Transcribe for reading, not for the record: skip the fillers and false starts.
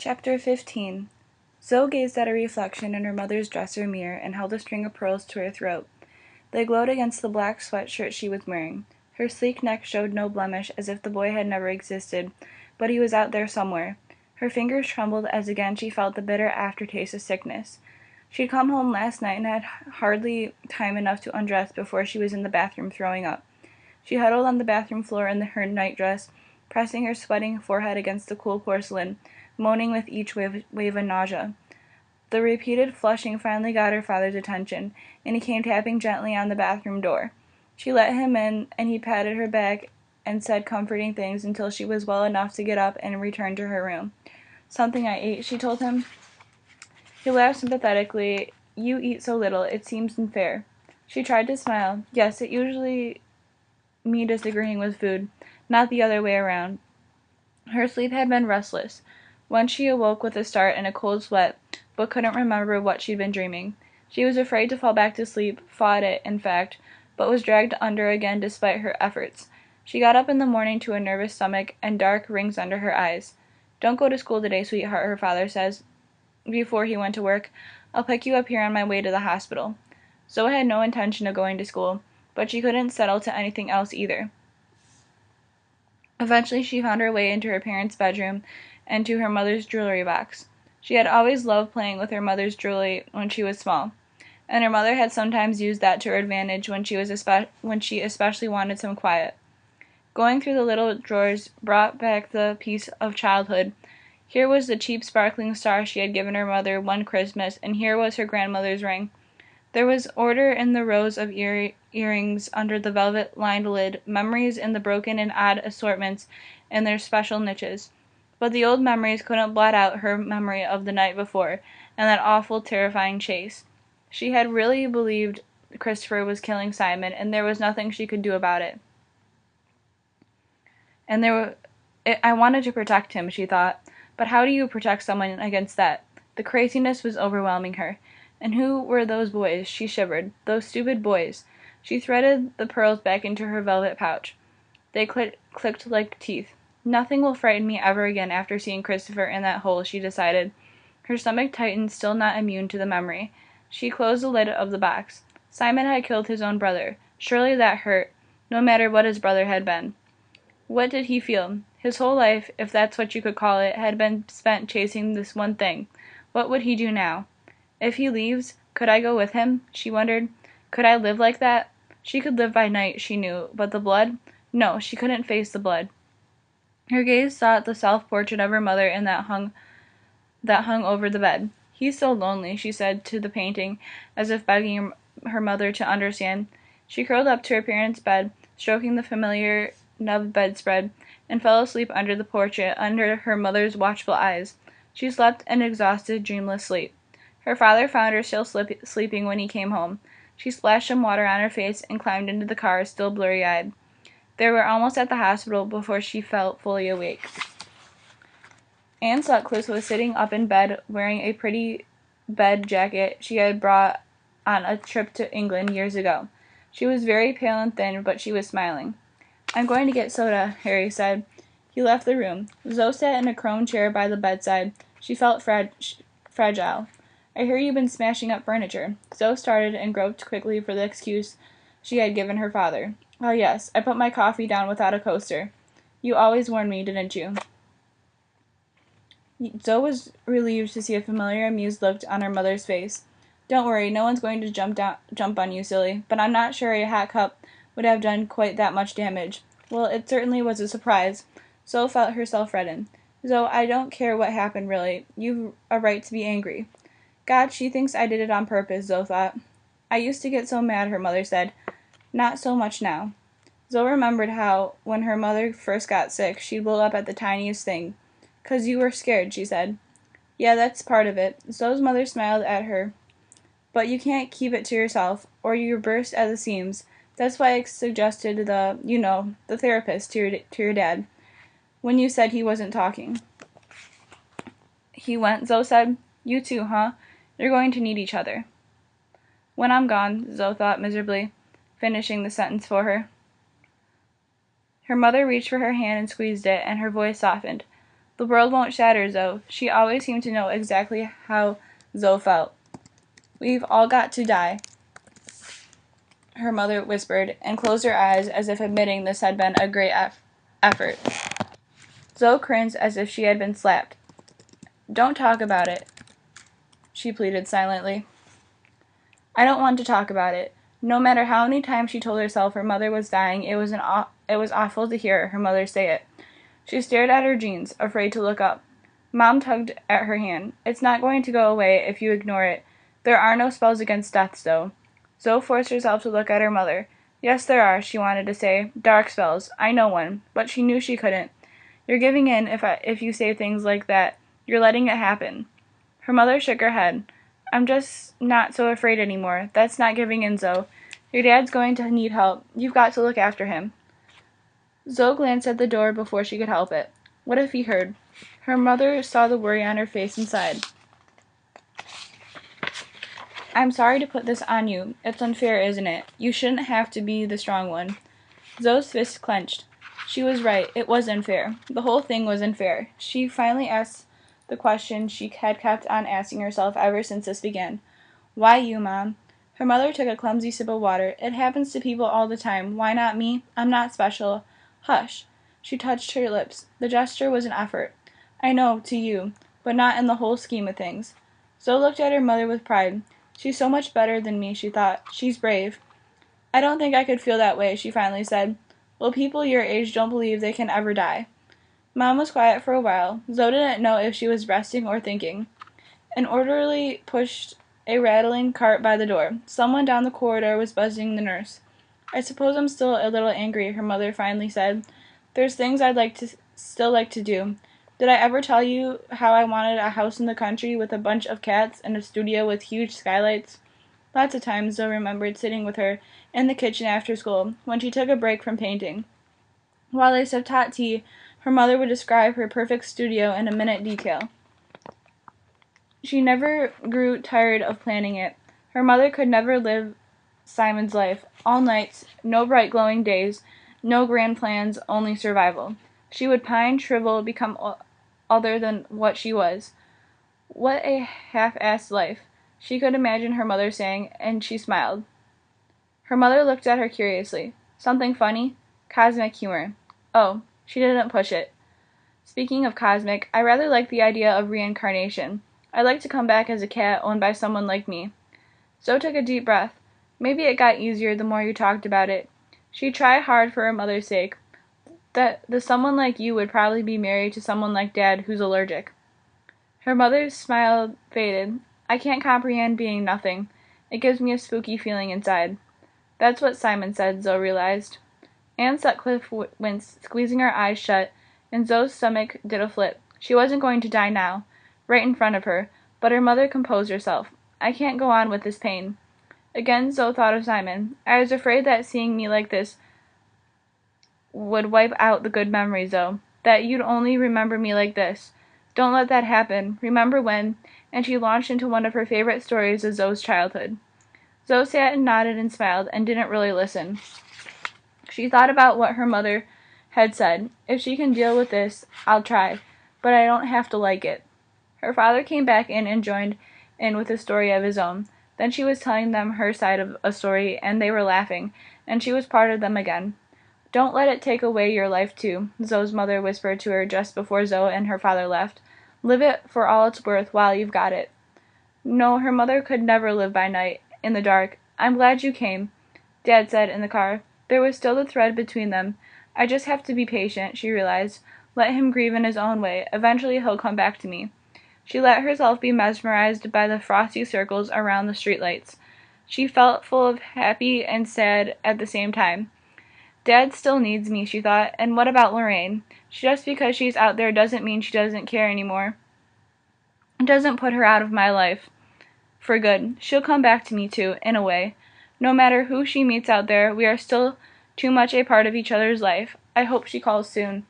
Chapter 15. Zoe gazed at a reflection in her mother's dresser mirror and held a string of pearls to her throat. They glowed against the black sweatshirt she was wearing. Her sleek neck showed no blemish, as if the boy had never existed, but he was out there somewhere. Her fingers trembled as again she felt the bitter aftertaste of sickness. She'd come home last night and had hardly time enough to undress before she was in the bathroom throwing up. She huddled on the bathroom floor in her nightdress, pressing her sweating forehead against the cool porcelain, moaning with each wave of nausea. The repeated flushing finally got her father's attention, and he came tapping gently on the bathroom door. She let him in, and he patted her back and said comforting things until she was well enough to get up and return to her room. "Something I ate," she told him. He laughed sympathetically. "You eat so little, it seems unfair." She tried to smile. Yes, it usually me disagreeing with food, not the other way around. Her sleep had been restless. Once she awoke with a start and a cold sweat, but couldn't remember what she'd been dreaming. She was afraid to fall back to sleep, fought it, in fact, but was dragged under again despite her efforts. She got up in the morning to a nervous stomach and dark rings under her eyes. "Don't go to school today, sweetheart," her father says, before he went to work. "I'll pick you up here on my way to the hospital." Zoe had no intention of going to school, but she couldn't settle to anything else either. Eventually she found her way into her parents' bedroom and to her mother's jewelry box. She had always loved playing with her mother's jewelry when she was small, and her mother had sometimes used that to her advantage when she especially wanted some quiet. Going through the little drawers brought back the peace of childhood. Here was the cheap sparkling star she had given her mother one Christmas, and here was her grandmother's ring. There was order in the rows of earrings under the velvet-lined lid, memories in the broken and odd assortments in their special niches. But the old memories couldn't blot out her memory of the night before, and that awful, terrifying chase. She had really believed Christopher was killing Simon, and there was nothing she could do about it. I wanted to protect him, she thought. But how do you protect someone against that? The craziness was overwhelming her. And who were those boys? She shivered. Those stupid boys. She threaded the pearls back into her velvet pouch. They clicked like teeth. "Nothing will frighten me ever again after seeing Christopher in that hole," she decided. Her stomach tightened, still not immune to the memory. She closed the lid of the box. Simon had killed his own brother. Surely that hurt, no matter what his brother had been. What did he feel? His whole life, if that's what you could call it, had been spent chasing this one thing. What would he do now? "If he leaves, could I go with him?" she wondered. Could I live like that? She could live by night, she knew, but the blood? No, she couldn't face the blood. Her gaze sought the self-portrait of her mother in that hung over the bed. "He's so lonely," she said to the painting, as if begging her mother to understand. She curled up to her parents' bed, stroking the familiar nubbed bedspread, and fell asleep under the portrait, under her mother's watchful eyes. She slept an exhausted, dreamless sleep. Her father found her still sleeping when he came home. She splashed some water on her face and climbed into the car, still blurry-eyed. They were almost at the hospital before she felt fully awake. Anne Sutcliffe was sitting up in bed, wearing a pretty bed jacket she had brought on a trip to England years ago. She was very pale and thin, but she was smiling. "I'm going to get soda," Harry said. He left the room. Zoe sat in a chrome chair by the bedside. She felt fragile. "I hear you've been smashing up furniture." Zoe started and groped quickly for the excuse she had given her father. "Oh, yes, I put my coffee down without a coaster. You always warned me, didn't you?" Zoe was relieved to see a familiar, amused look on her mother's face. "Don't worry, no one's going to jump on you, silly. But I'm not sure a hot cup would have done quite that much damage." "Well, it certainly was a surprise." Zoe felt herself redden. "Zoe, I don't care what happened, really. You've a right to be angry." "God, she thinks I did it on purpose," Zoe thought. "I used to get so mad," her mother said. "Not so much now." Zoe remembered how, when her mother first got sick, she'd blow up at the tiniest thing. "'Cause you were scared," she said. "Yeah, that's part of it." Zoe's mother smiled at her. "But you can't keep it to yourself, or you burst at the seams. That's why I suggested the therapist to your dad, when you said he wasn't talking." "He went," Zoe said. "You too, huh? You're going to need each other." "When I'm gone," Zoe thought miserably, finishing the sentence for her. Her mother reached for her hand and squeezed it, and her voice softened. The world won't shatter Zoe. She always seemed to know exactly how Zoe felt. We've all got to die, her mother whispered, and closed her eyes as if admitting this had been a great effort. Zoe cringed as if she had been slapped. Don't talk about it, she pleaded silently. I don't want to talk about it. No matter how many times she told herself her mother was dying, it was awful to hear her mother say it. She stared at her jeans, afraid to look up. Mom tugged at her hand. It's not going to go away if you ignore it. There are no spells against death, Zoe. Zoe forced herself to look at her mother. Yes, there are, she wanted to say. Dark spells. I know one. But she knew she couldn't. You're giving in if you say things like that. You're letting it happen. Her mother shook her head. I'm just not so afraid anymore. That's not giving in, Zoe. Your dad's going to need help. You've got to look after him. Zoe glanced at the door before she could help it. What if he heard? Her mother saw the worry on her face and sighed. I'm sorry to put this on you. It's unfair, isn't it? You shouldn't have to be the strong one. Zoe's fist clenched. She was right. It was unfair. The whole thing was unfair. She finally asked the question she had kept on asking herself ever since this began. Why you, Mom? Her mother took a clumsy sip of water. It happens to people all the time. Why not me? I'm not special. Hush. She touched her lips. The gesture was an effort. I know, to you, but not in the whole scheme of things. Zoe looked at her mother with pride. She's so much better than me, she thought. She's brave. I don't think I could feel that way, she finally said. Well, people your age don't believe they can ever die. Mom was quiet for a while. Zoe didn't know if she was resting or thinking. An orderly pushed a rattling cart by the door. Someone down the corridor was buzzing the nurse. I suppose I'm still a little angry, her mother finally said. There's things I'd still like to do. Did I ever tell you how I wanted a house in the country with a bunch of cats and a studio with huge skylights? Lots of times Zoe remembered sitting with her in the kitchen after school, when she took a break from painting. While they sipped hot tea, her mother would describe her perfect studio in a minute detail. She never grew tired of planning it. Her mother could never live Simon's life. All nights, no bright glowing days, no grand plans, only survival. She would pine, shrivel, become other than what she was. What a half-assed life, she could imagine her mother saying, and she smiled. Her mother looked at her curiously. Something funny? Cosmic humor. Oh, she didn't push it. Speaking of cosmic, I rather like the idea of reincarnation. I'd like to come back as a cat owned by someone like me. Zoe took a deep breath. Maybe it got easier the more you talked about it. She'd try hard for her mother's sake. That the someone like you would probably be married to someone like Dad who's allergic. Her mother's smile faded. I can't comprehend being nothing. It gives me a spooky feeling inside. That's what Simon said, Zoe realized. Anne Sutcliffe winced, squeezing her eyes shut, and Zoe's stomach did a flip. She wasn't going to die now, right in front of her, but her mother composed herself. I can't go on with this pain. Again Zoe thought of Simon. I was afraid that seeing me like this would wipe out the good memories, Zoe. That you'd only remember me like this. Don't let that happen. Remember when? And she launched into one of her favorite stories of Zoe's childhood. Zoe sat and nodded and smiled and didn't really listen. She thought about what her mother had said. If she can deal with this, I'll try, but I don't have to like it. Her father came back in and joined in with a story of his own. Then she was telling them her side of a story, and they were laughing, and she was part of them again. Don't let it take away your life, too, Zoe's mother whispered to her just before Zoe and her father left. Live it for all it's worth while you've got it. No, her mother could never live by night, in the dark. I'm glad you came, Dad said in the car. There was still the thread between them. I just have to be patient, she realized. Let him grieve in his own way. Eventually he'll come back to me. She let herself be mesmerized by the frosty circles around the streetlights. She felt full of happy and sad at the same time. Dad still needs me, she thought, and what about Lorraine? Just because she's out there doesn't mean she doesn't care anymore. It doesn't put her out of my life. For good. She'll come back to me, too, in a way. No matter who she meets out there, we are still too much a part of each other's life. I hope she calls soon.